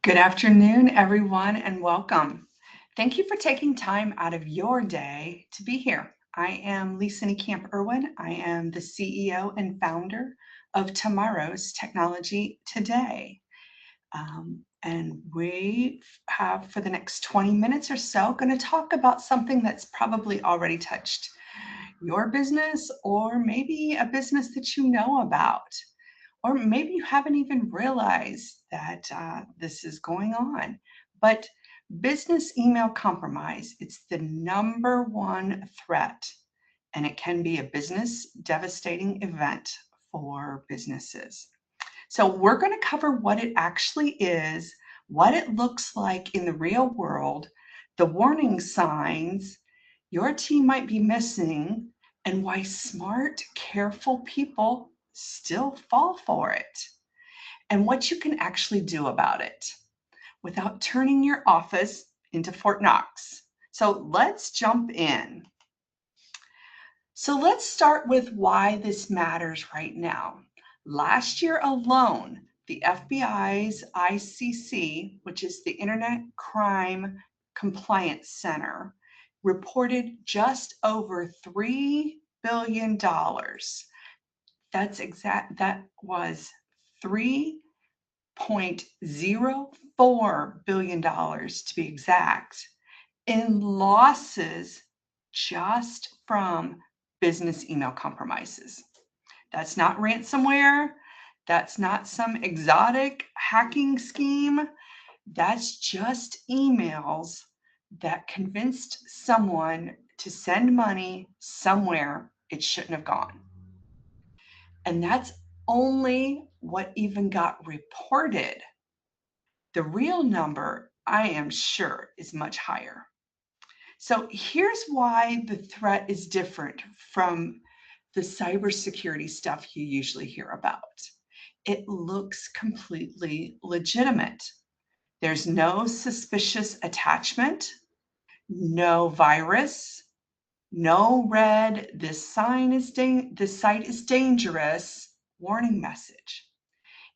Good afternoon, everyone, and welcome. Thank you for taking time out of your day to be here. I am Lisa Camp Irwin. I am the CEO and founder of Tomorrow's Technology Today. And we have, for the next 20 minutes or so, going to talk about something that's probably already touched your business, or maybe a business that you know about. Or maybe you haven't even realized that this is going on. But business email compromise, it's the number one threat, and it can be a business devastating event for businesses. So we're going to cover what it actually is, what it looks like in the real world, the warning signs your team might be missing, and why smart, careful people still fall for it, and what you can actually do about it without turning your office into Fort Knox. So let's jump in. So let's start with why this matters right now. Last year alone, the FBI's ICC, which is the Internet Crime Compliance Center, reported just over $3 billion. That was $3.04 billion to be exact in losses just from business email compromises. That's not ransomware. That's not some exotic hacking scheme. That's just emails that convinced someone to send money somewhere it shouldn't have gone. And that's only what even got reported. The real number, I am sure, is much higher. So here's why the threat is different from the cybersecurity stuff you usually hear about. It looks completely legitimate. There's no suspicious attachment, no virus, no red, this site is dangerous, warning message.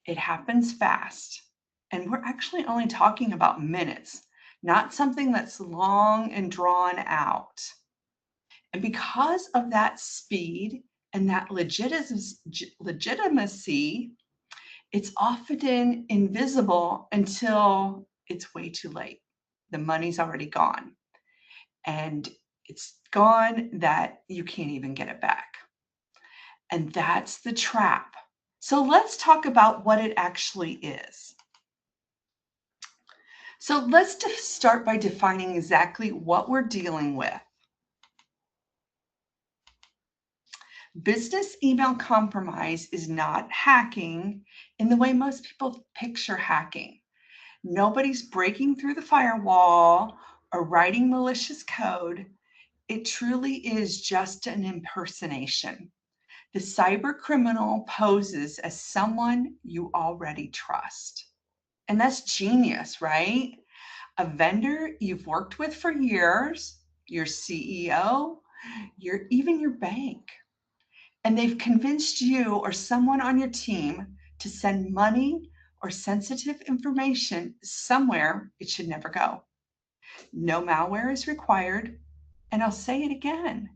It happens fast. And we're actually only talking about minutes, not something that's long and drawn out. And because of that speed and that legitimacy, it's often invisible until it's way too late. The money's already gone. And it's gone that you can't even get it back. And that's the trap. So let's talk about what it actually is. So let's start by defining exactly what we're dealing with. Business email compromise is not hacking in the way most people picture hacking. Nobody's breaking through the firewall or writing malicious code. It truly is just an impersonation. The cyber criminal poses as someone you already trust. And that's genius, right? A vendor you've worked with for years, your CEO, even your bank. And they've convinced you or someone on your team to send money or sensitive information somewhere it should never go. No malware is required. And I'll say it again,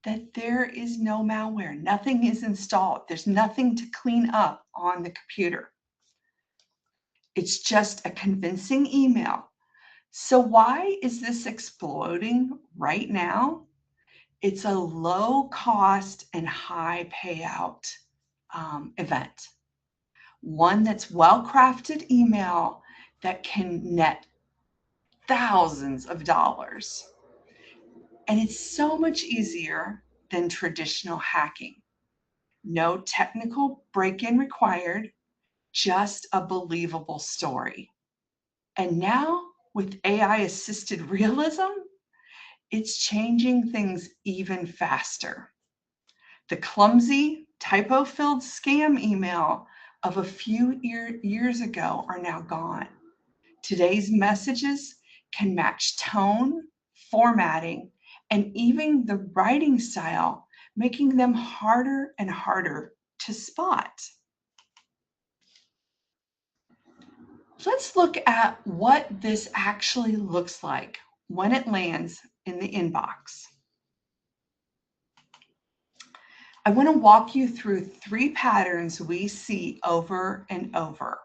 that there is no malware. Nothing is installed. There's nothing to clean up on the computer. It's just a convincing email. So why is this exploding right now? It's a low cost and high payout event. One that's well-crafted email that can net thousands of dollars. And it's so much easier than traditional hacking. No technical break-in required, just a believable story. And now with AI-assisted realism, it's changing things even faster. The clumsy, typo-filled scam email of a few years ago are now gone. Today's messages can match tone, formatting, and even the writing style, making them harder and harder to spot. Let's look at what this actually looks like when it lands in the inbox. I want to walk you through 3 patterns we see over and over,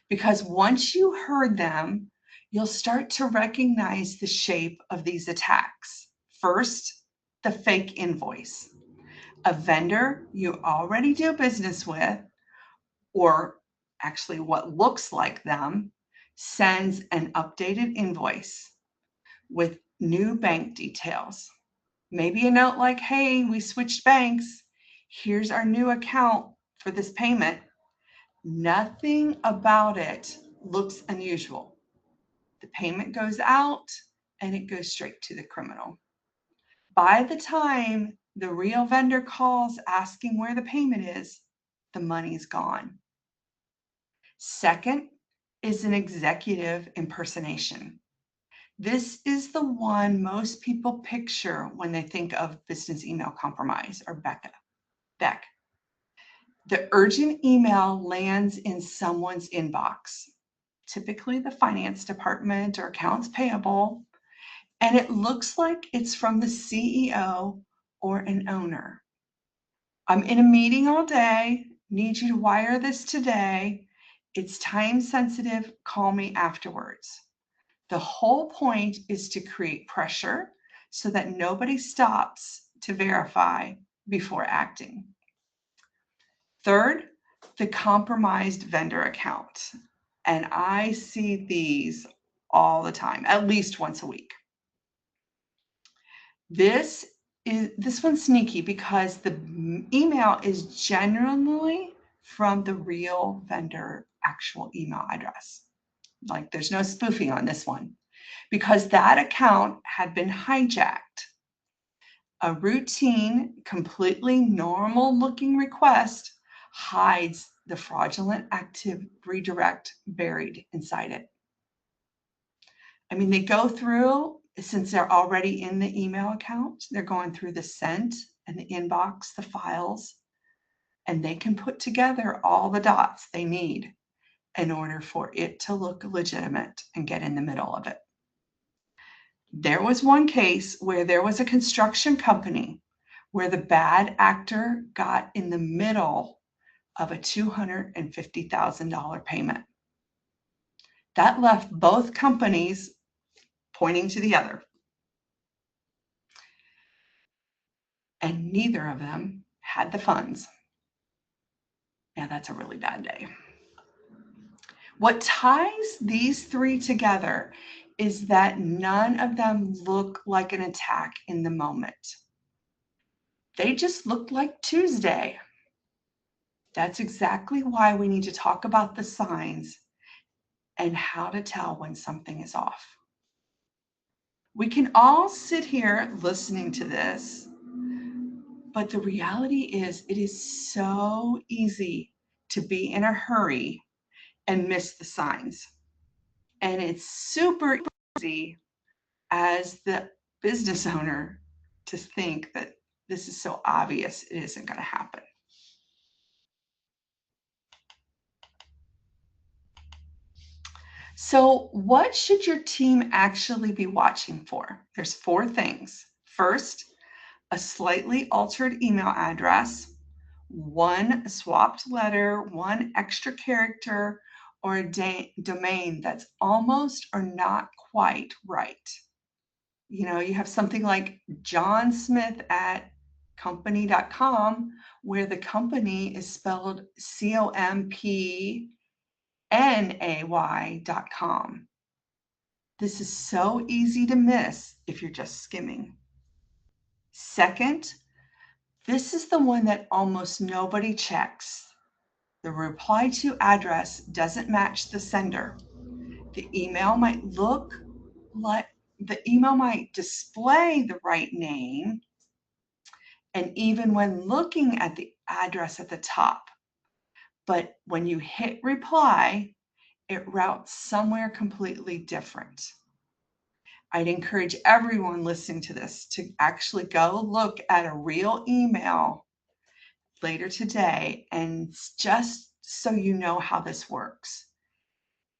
because once you heard them, you'll start to recognize the shape of these attacks. First, the fake invoice. A vendor you already do business with, or actually what looks like them, sends an updated invoice with new bank details. Maybe a note like, hey, we switched banks. Here's our new account for this payment. Nothing about it looks unusual. The payment goes out and it goes straight to the criminal. By the time the real vendor calls asking where the payment is, the money's gone. Second is an executive impersonation. This is the one most people picture when they think of business email compromise, or BEC. The urgent email lands in someone's inbox, typically the finance department or accounts payable, and it looks like it's from the CEO or an owner. I'm in a meeting all day, need you to wire this today. It's time sensitive, call me afterwards. The whole point is to create pressure so that nobody stops to verify before acting. Third, the compromised vendor account. And I see these all the time, at least once a week. This one's sneaky because the email is generally from the real vendor actual email address. Like, there's no spoofing on this one, because that account had been hijacked. A routine, completely normal looking request hides the fraudulent active redirect buried inside it. I mean, they go through, since they're already in the email account, they're going through the sent and the inbox, the files, and they can put together all the dots they need in order for it to look legitimate and get in the middle of it. There was one case where there was a construction company where the bad actor got in the middle of a $250,000 payment. That left both companies pointing to the other. And neither of them had the funds. Yeah, that's a really bad day. What ties these 3 together is that none of them look like an attack in the moment. They just looked like Tuesday. That's exactly why we need to talk about the signs and how to tell when something is off. We can all sit here listening to this, but the reality is it is so easy to be in a hurry and miss the signs. And it's super easy as the business owner to think that this is so obvious it isn't going to happen. So, what should your team actually be watching for? There's 4 things. First, a slightly altered email address, one swapped letter, one extra character, or a domain that's almost or not quite right. You know, you have something like johnsmith@company.com, where the company is spelled COMPNAY.com. This is so easy to miss if you're just skimming. Second, this is the one that almost nobody checks. The reply to address doesn't match the sender. The email might display the right name, and even when looking at the address at the top, but when you hit reply, it routes somewhere completely different. I'd encourage everyone listening to this to actually go look at a real email later today, and just so you know how this works.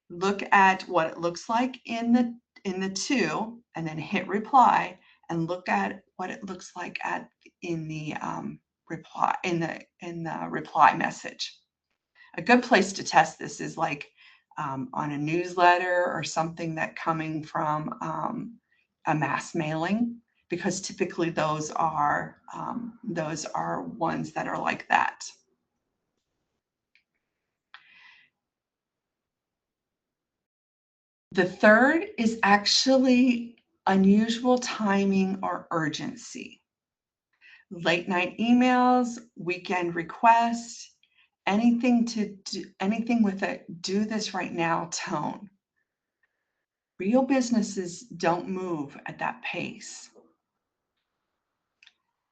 look at what it looks like in the to, and then hit reply, and look at what it looks like in the reply message. A good place to test this is like on a newsletter or something that coming from a mass mailing, because typically those are ones that are like that. The third is actually unusual timing or urgency. Late night emails, weekend requests, anything with a do this right now tone. Real businesses don't move at that pace.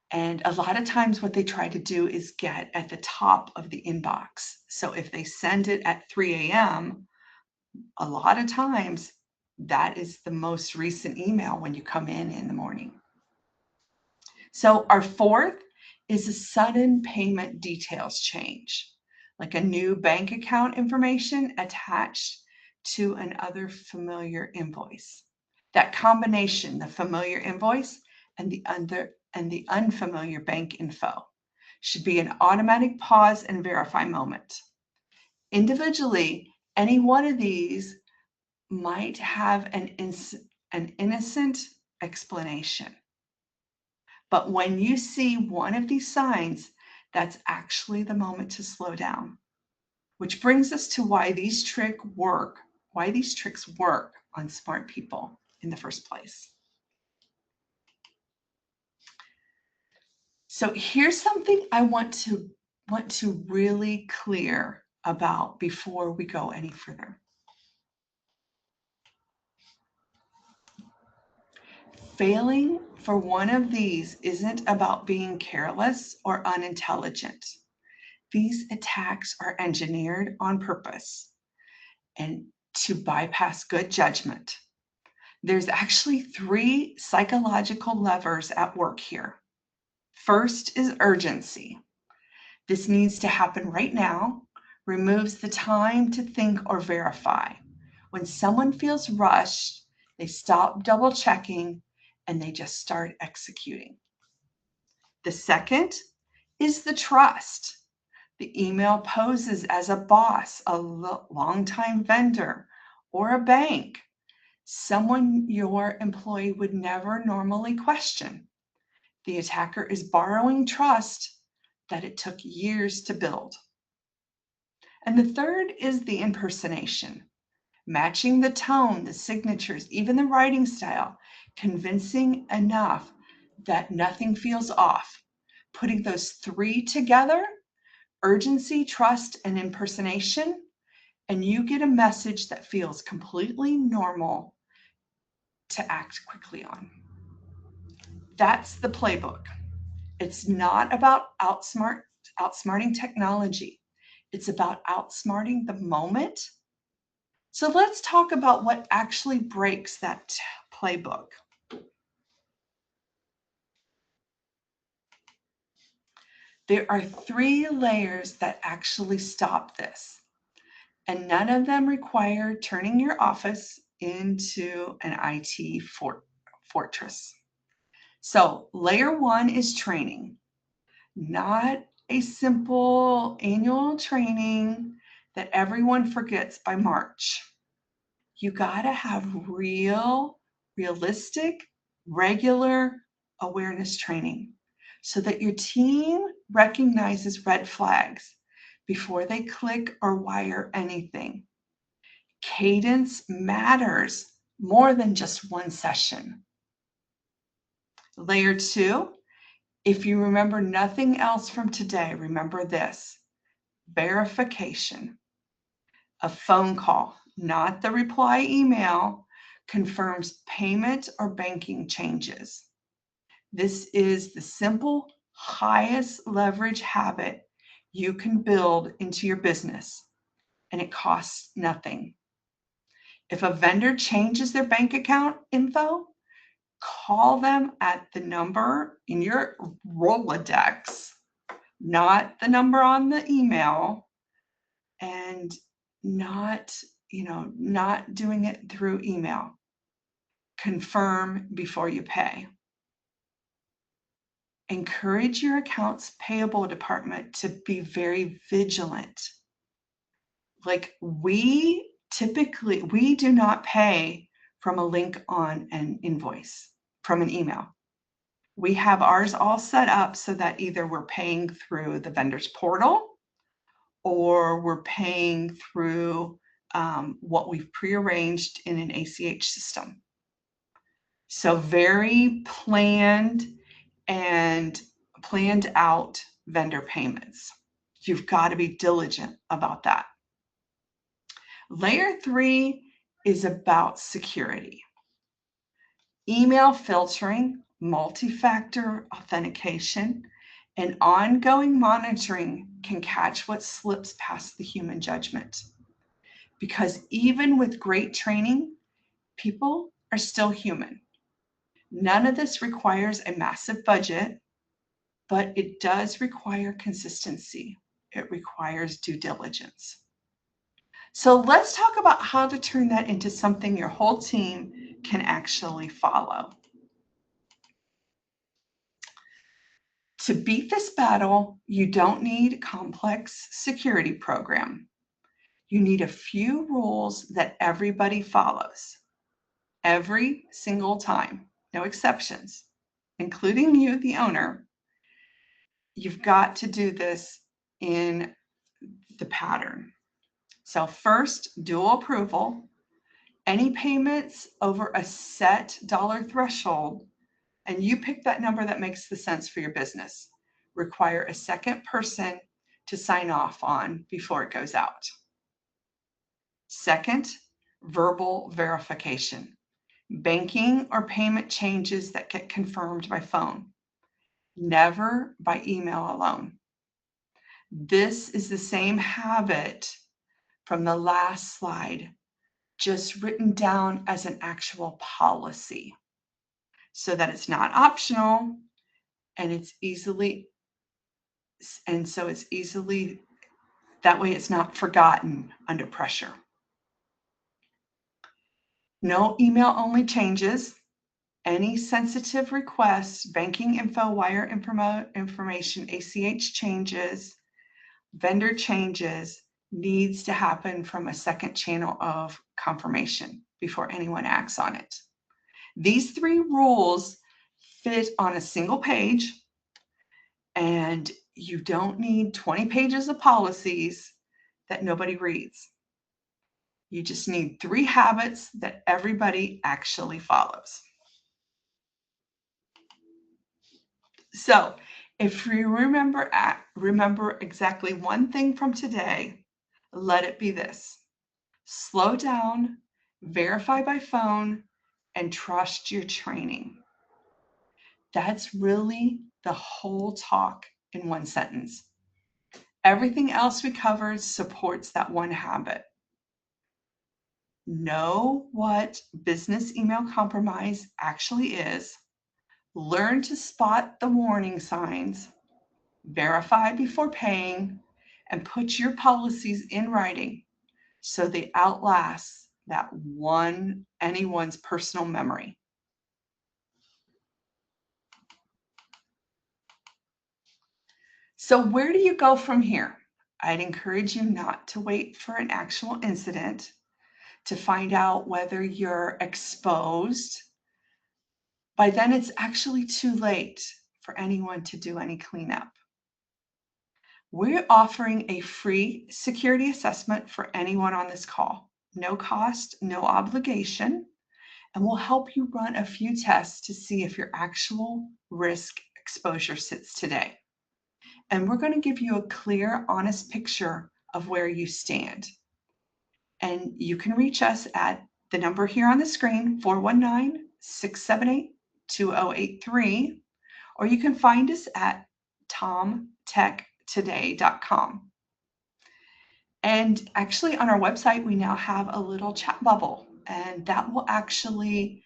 And a lot of times what they try to do is get at the top of the inbox. So if they send it at 3 a.m., a lot of times that is the most recent email when you come in the morning. So our fourth is a sudden payment details change, like a new bank account information attached to an other familiar invoice. That combination, the familiar invoice and the unfamiliar bank info, should be an automatic pause and verify moment. Individually, any one of these might have an innocent explanation. But when you see one of these signs, that's actually the moment to slow down. Which brings us to why these tricks work on smart people in the first place. So here's something I want to really clear about before we go any further. Failing for one of these isn't about being careless or unintelligent. These attacks are engineered on purpose and to bypass good judgment. There's actually 3 psychological levers at work here. First is urgency. This needs to happen right now, removes the time to think or verify. When someone feels rushed, they stop double checking and they just start executing. The second is the trust. The email poses as a boss, a longtime vendor, or a bank, someone your employee would never normally question. The attacker is borrowing trust that it took years to build. And the third is the impersonation, matching the tone, the signatures, even the writing style, convincing enough that nothing feels off. Putting those 3 together, urgency, trust, and impersonation, and you get a message that feels completely normal to act quickly on. That's the playbook. It's not about outsmarting technology. It's about outsmarting the moment. So let's talk about what actually breaks that playbook. There are 3 layers that actually stop this, and none of them require turning your office into an IT fortress. So layer 1 is training, not a simple annual training that everyone forgets by March. You gotta have realistic, regular awareness training so that your team recognizes red flags before they click or wire anything. Cadence matters more than just one session. Layer 2, if you remember nothing else from today, remember this: verification. A phone call, not the reply email, confirms payment or banking changes. This is the simple, highest leverage habit you can build into your business, and it costs nothing. If a vendor changes their bank account info, call them at the number in your Rolodex, not the number on the email, and not not doing it through email. Confirm before you pay. Encourage your accounts payable department to be very vigilant. Like we do not pay from a link on an invoice from an email. We have ours all set up so that either we're paying through the vendor's portal or we're paying through what we've prearranged in an ACH system. So very planned and planned out vendor payments. You've got to be diligent about that. Layer 3 is about security. Email filtering, multi-factor authentication, and ongoing monitoring can catch what slips past the human judgment. Because even with great training, people are still human. None of this requires a massive budget, but it does require consistency. It requires due diligence. So let's talk about how to turn that into something your whole team can actually follow. To beat this battle, you don't need a complex security program. You need a few rules that everybody follows every single time, no exceptions, including you, the owner. You've got to do this in the pattern. So first, dual approval. Any payments over a set dollar threshold, and you pick that number that makes the sense for your business, require a second person to sign off on before it goes out. Second, verbal verification. Banking or payment changes that get confirmed by phone, never by email alone. This is the same habit from the last slide, just written down as an actual policy so that it's not optional and it's easily, that way it's not forgotten under pressure. No email only changes. Any sensitive requests, banking info, wire information, ACH changes, vendor changes needs to happen from a second channel of confirmation before anyone acts on it. These 3 rules fit on a single page, and you don't need 20 pages of policies that nobody reads. You just need 3 habits that everybody actually follows. So if you remember exactly one thing from today, let it be this. Slow down, verify by phone, and trust your training. That's really the whole talk in one sentence. Everything else we covered supports that one habit. Know what business email compromise actually is. Learn to spot the warning signs. Verify before paying, and put your policies in writing so they outlast anyone's personal memory. So where do you go from here? I'd encourage you not to wait for an actual incident to find out whether you're exposed. By then, it's actually too late for anyone to do any cleanup. We're offering a free security assessment for anyone on this call. No cost, no obligation, and we'll help you run a few tests to see if your actual risk exposure sits today. And we're going to give you a clear, honest picture of where you stand. And you can reach us at the number here on the screen, 419-678-2083, or you can find us at tomtechtoday.com. And actually on our website, we now have a little chat bubble, and that will actually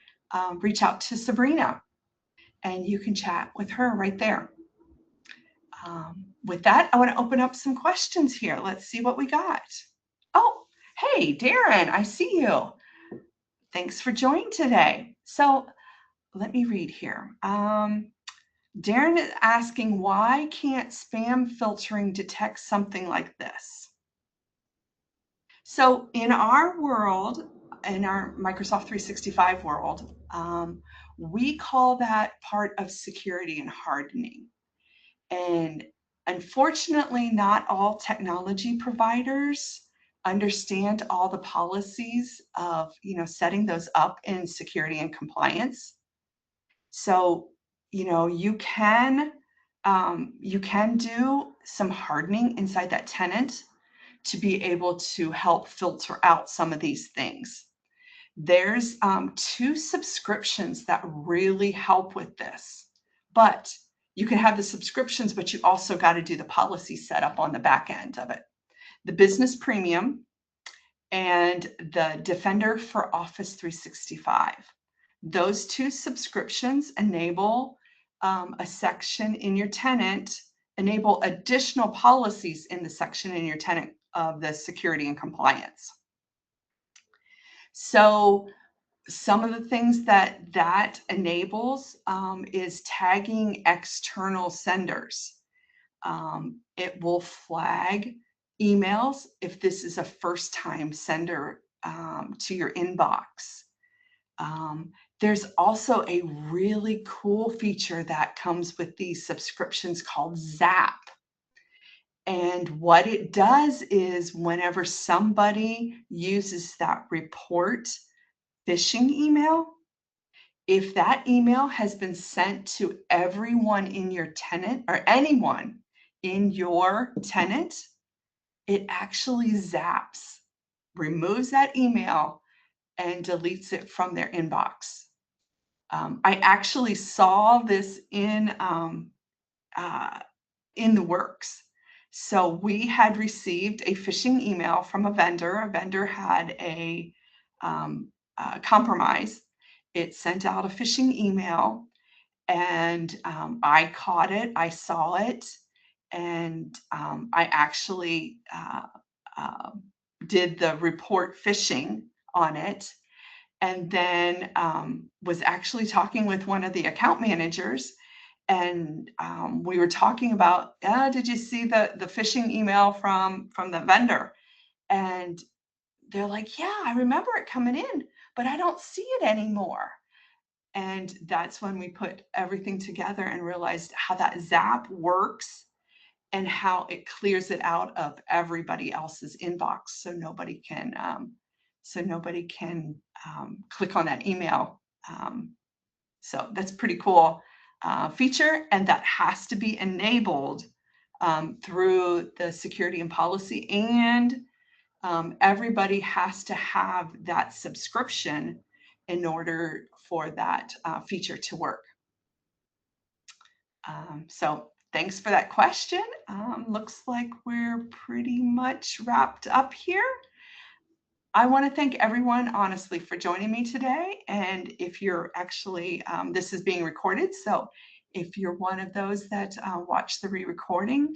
reach out to Sabrina, and you can chat with her right there. With that, I want to open up some questions here. Let's see what we got. Oh, Hey, Darren, I see you. Thanks for joining today. So let me read here. Darren is asking, why can't spam filtering detect something like this? So in our world, in our Microsoft 365 world, we call that part of security and hardening. And unfortunately, not all technology providers understand all the policies of, setting those up in security and compliance. So, you can do some hardening inside that tenant to be able to help filter out some of these things. There's two subscriptions that really help with this, but you can have the subscriptions, but you also got to do the policy setup on the back end of it. The Business Premium and the Defender for Office 365. Those two subscriptions enable a section in your tenant, enable additional policies in the section in your tenant of the security and compliance. So some of the things that enables is tagging external senders. It will flag emails if this is a first time sender to your inbox. There's also a really cool feature that comes with these subscriptions called Zap. And what it does is whenever somebody uses that report phishing email, if that email has been sent to everyone in your tenant or anyone in your tenant, it actually zaps, removes that email, and deletes it from their inbox. I actually saw this in the works. So we had received a phishing email from a vendor. A vendor had a compromise. It sent out a phishing email, and I caught it. I saw it, and I actually did the report phishing on it, and then was actually talking with one of the account managers, and we were talking about, did you see the phishing email from the vendor? And they're like, yeah, I remember it coming in, but I don't see it anymore. And that's when we put everything together and realized how that Zap works and how it clears it out of everybody else's inbox, so nobody can click on that email. So that's pretty cool feature, and that has to be enabled through the security and policy, and everybody has to have that subscription in order for that feature to work. So thanks for that question. Looks like we're pretty much wrapped up here. I want to thank everyone, honestly, for joining me today. And if you're actually, this is being recorded, so if you're one of those that watch the re-recording,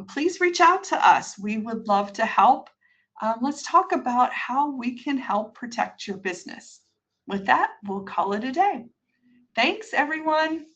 please reach out to us. We would love to help. Let's talk about how we can help protect your business. With that, we'll call it a day. Thanks, everyone.